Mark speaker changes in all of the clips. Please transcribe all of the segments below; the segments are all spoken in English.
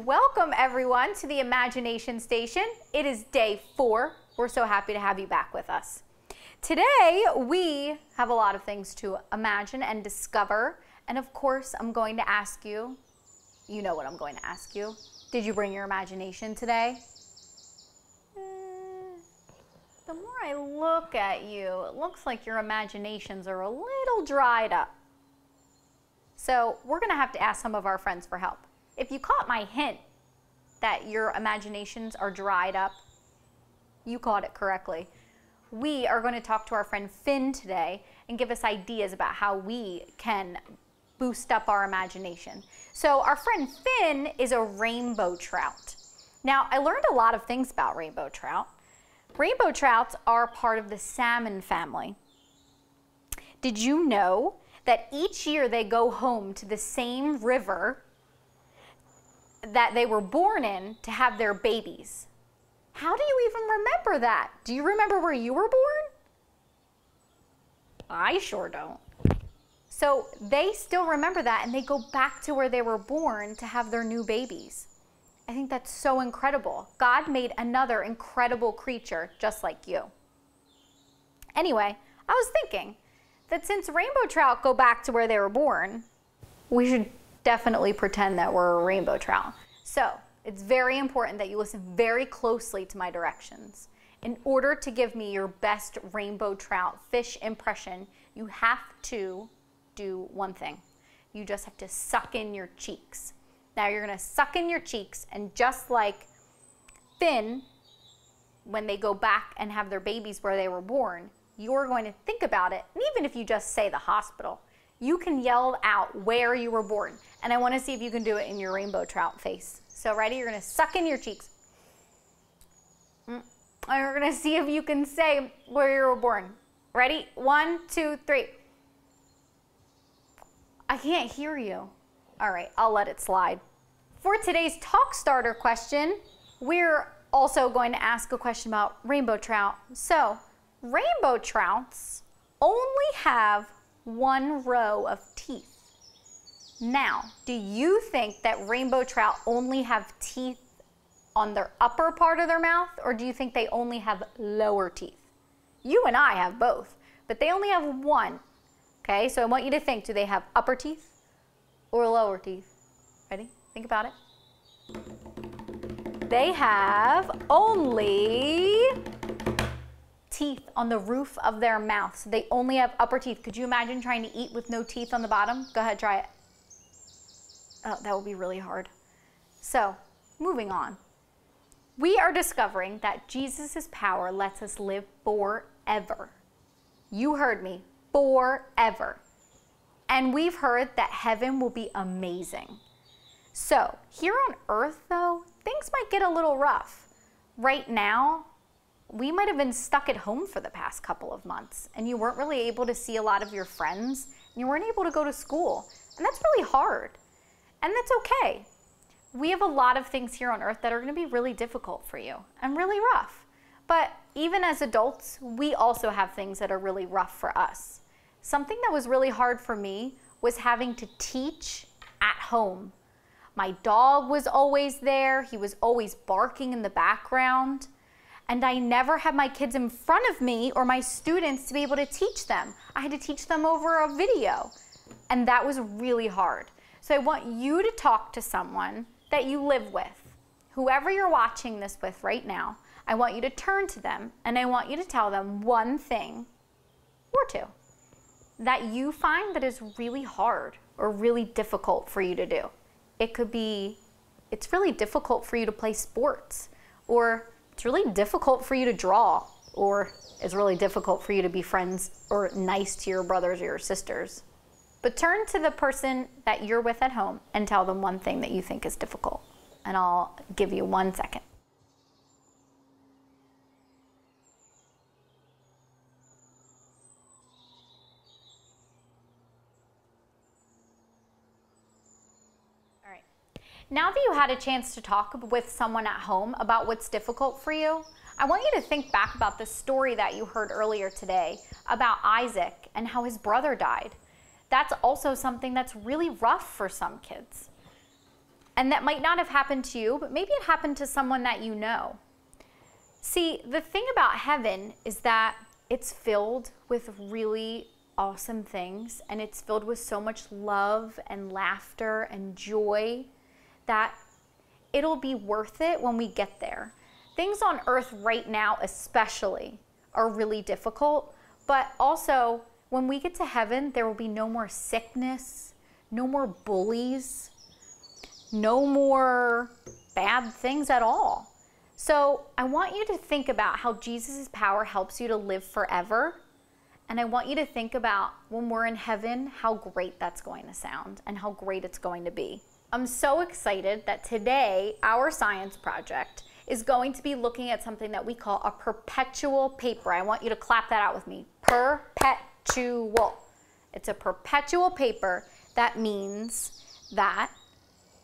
Speaker 1: Welcome everyone to the Imagination Station. It is day 4. We're so happy to have you back with us. Today we have a lot of things to imagine and discover, and of course I'm going to ask you, you know what I'm going to ask you. Did you bring your imagination today? The more I look at you, it looks like your imaginations are a little dried up. So we're going to have to ask some of our friends for help. If you caught my hint that your imaginations are dried up, you caught it correctly. We are going to talk to our friend Finn today and give us ideas about how we can boost up our imagination. So our friend Finn is a rainbow trout. Now, I learned a lot of things about rainbow trout. Rainbow trouts are part of the salmon family. Did you know that each year they go home to the same river that they were born in to have their babies? How do you even remember that? Do you remember where you were born? I sure don't. So they still remember that and they go back to where they were born to have their new babies. I think that's so incredible. God made another incredible creature just like you. Anyway, I was thinking that since rainbow trout go back to where they were born, we should definitely pretend that we're a rainbow trout. So it's very important that you listen very closely to my directions. In order to give me your best rainbow trout fish impression, you have to do one thing. You just have to suck in your cheeks. Now you're going to suck in your cheeks, and just like Finn, when they go back and have their babies where they were born, you're going to think about it. And even if you just say the hospital, you can yell out where you were born. And I want to see if you can do it in your rainbow trout face. So ready? You're going to suck in your cheeks. And you're going to see if you can say where you were born. Ready? 1, 2, 3. I can't hear you. All right, I'll let it slide. For today's talk starter question, we're also going to ask a question about rainbow trout. So, rainbow trouts only have one row of teeth. Now, do you think that rainbow trout only have teeth on their upper part of their mouth, or do you think they only have lower teeth? You and I have both, but they only have one. Okay, so I want you to think, do they have upper teeth or lower teeth? Ready? Think about it. They have only teeth on the roof of their mouth. So they only have upper teeth. Could you imagine trying to eat with no teeth on the bottom? Go ahead, try it. Oh, that would be really hard. So, moving on. We are discovering that Jesus' power lets us live forever. You heard me, forever. And we've heard that heaven will be amazing. So, here on earth though, things might get a little rough. Right now, we might have been stuck at home for the past couple of months, and you weren't really able to see a lot of your friends, and you weren't able to go to school, and that's really hard. And that's okay. We have a lot of things here on earth that are going to be really difficult for you and really rough. But even as adults, we also have things that are really rough for us. Something that was really hard for me was having to teach at home. My dog was always there. He was always barking in the background. And I never had my kids in front of me or my students to be able to teach them. I had to teach them over a video. And that was really hard. So I want you to talk to someone that you live with. Whoever you're watching this with right now, I want you to turn to them and I want you to tell them one thing or two that you find that is really hard or really difficult for you to do. It could be, it's really difficult for you to play sports, or it's really difficult for you to draw, or it's really difficult for you to be friends or nice to your brothers or your sisters. But turn to the person that you're with at home and tell them one thing that you think is difficult. And I'll give you 1 second. All right. Now that you had a chance to talk with someone at home about what's difficult for you, I want you to think back about the story that you heard earlier today about Isaac and how his brother died. That's also something that's really rough for some kids. And that might not have happened to you, but maybe it happened to someone that you know. See, the thing about heaven is that it's filled with really awesome things, and it's filled with so much love and laughter and joy that it'll be worth it when we get there. Things on earth right now especially are really difficult, but also when we get to heaven, there will be no more sickness, no more bullies, no more bad things at all. So I want you to think about how Jesus' power helps you to live forever. And I want you to think about when we're in heaven, how great that's going to sound and how great it's going to be. I'm so excited that today our science project is going to be looking at something that we call a perpetual paper. I want you to clap that out with me. Perpetual. It's a perpetual paper. That means that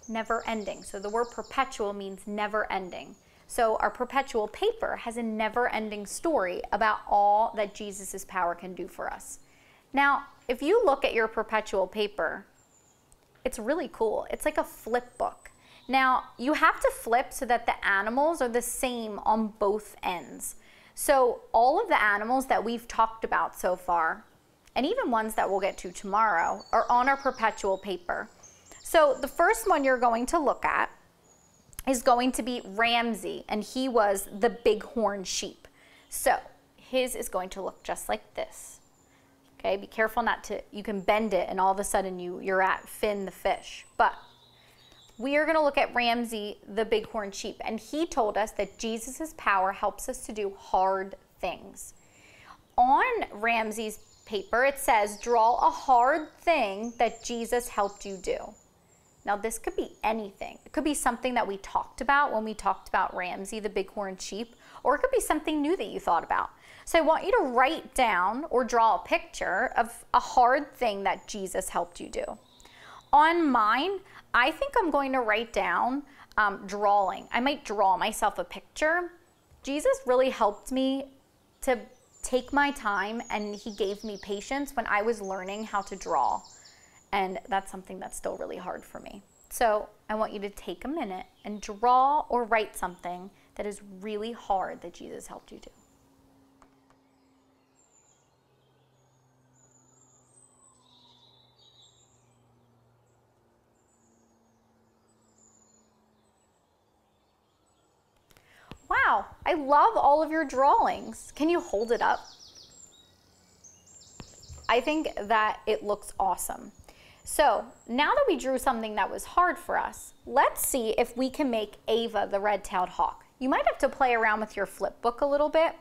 Speaker 1: never ending. So the word perpetual means never ending. So our perpetual paper has a never-ending story about all that Jesus' power can do for us. Now, if you look at your perpetual paper, it's really cool. It's like a flip book. Now, you have to flip so that the animals are the same on both ends. So all of the animals that we've talked about so far, and even ones that we'll get to tomorrow, are on our perpetual paper. So the first one you're going to look at is going to be Ramsey, and he was the bighorn sheep. So his is going to look just like this. Okay, be careful not to, you can bend it and all of a sudden you're at Finn the fish. But we are going to look at Ramsey, the bighorn sheep, and he told us that Jesus' power helps us to do hard things. On Ramsey's paper, it says, draw a hard thing that Jesus helped you do. Now, this could be anything. It could be something that we talked about when we talked about Ramsey, the bighorn sheep, or it could be something new that you thought about. So I want you to write down or draw a picture of a hard thing that Jesus helped you do. On mine, I think I'm going to write down drawing. I might draw myself a picture. Jesus really helped me to take my time, and he gave me patience when I was learning how to draw. And that's something that's still really hard for me. So I want you to take a minute and draw or write something that is really hard that Jesus helped you do. Wow, I love all of your drawings. Can you hold it up? I think that it looks awesome. So now that we drew something that was hard for us, let's see if we can make Ava the red-tailed hawk. You might have to play around with your flip book a little bit.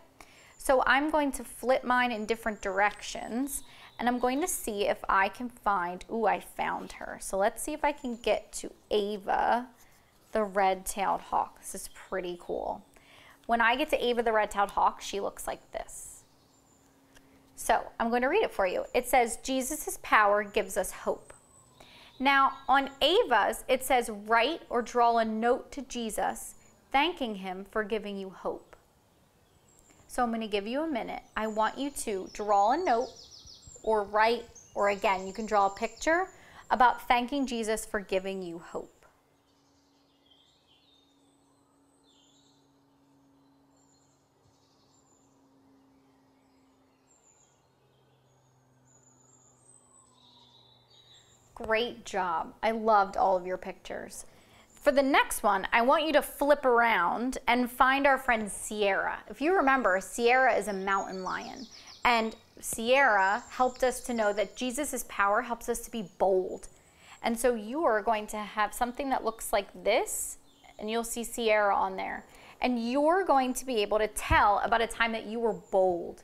Speaker 1: So I'm going to flip mine in different directions, and I'm going to see if I can find, ooh, I found her. So let's see if I can get to Ava the red-tailed hawk. This is pretty cool. When I get to Ava the red-tailed hawk, she looks like this. So I'm going to read it for you. It says, Jesus' power gives us hope. Now on Ava's, it says, write or draw a note to Jesus, thanking him for giving you hope. So I'm going to give you a minute. I want you to draw a note or write, or again, you can draw a picture about thanking Jesus for giving you hope. Great job. I loved all of your pictures. For the next one, I want you to flip around and find our friend Sierra. If you remember, Sierra is a mountain lion. And Sierra helped us to know that Jesus' power helps us to be bold. And so you are going to have something that looks like this, and you'll see Sierra on there. And you're going to be able to tell about a time that you were bold.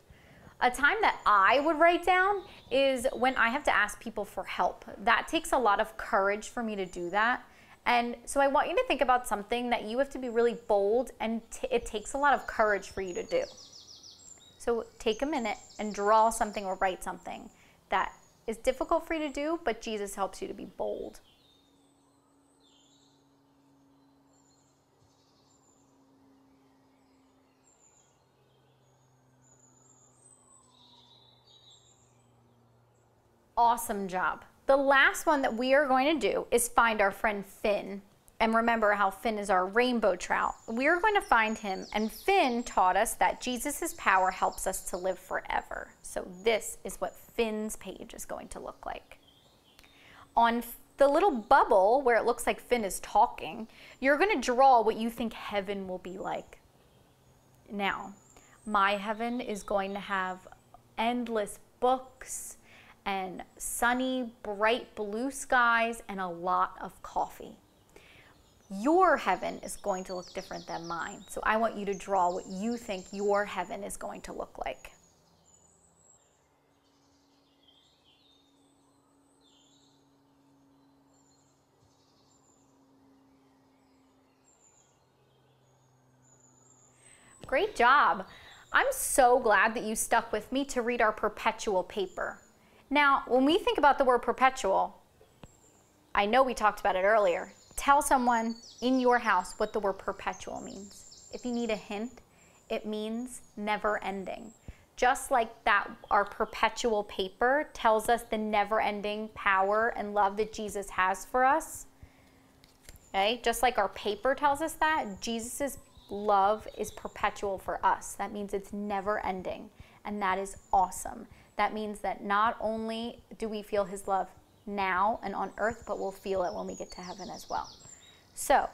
Speaker 1: A time that I would write down is when I have to ask people for help. That takes a lot of courage for me to do that. And so I want you to think about something that you have to be really bold, and it takes a lot of courage for you to do. So take a minute and draw something or write something that is difficult for you to do, but Jesus helps you to be bold. Awesome job. The last one that we are going to do is find our friend Finn. And remember how Finn is our rainbow trout. We're going to find him, and Finn taught us that Jesus' power helps us to live forever. So this is what Finn's page is going to look like. On the little bubble where it looks like Finn is talking, you're going to draw what you think heaven will be like. Now, my heaven is going to have endless books and sunny, bright blue skies and a lot of coffee. Your heaven is going to look different than mine. So I want you to draw what you think your heaven is going to look like. Great job. I'm so glad that you stuck with me to read our perpetual paper. Now, when we think about the word perpetual, I know we talked about it earlier. Tell someone in your house what the word perpetual means. If you need a hint, it means never ending. Just like that, our perpetual paper tells us the never ending power and love that Jesus has for us. Okay? Just like our paper tells us that, Jesus' love is perpetual for us. That means it's never ending, and that is awesome. That means that not only do we feel his love now and on earth, but we'll feel it when we get to heaven as well. So,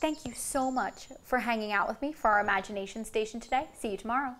Speaker 1: thank you so much for hanging out with me for our imagination station today. See you tomorrow.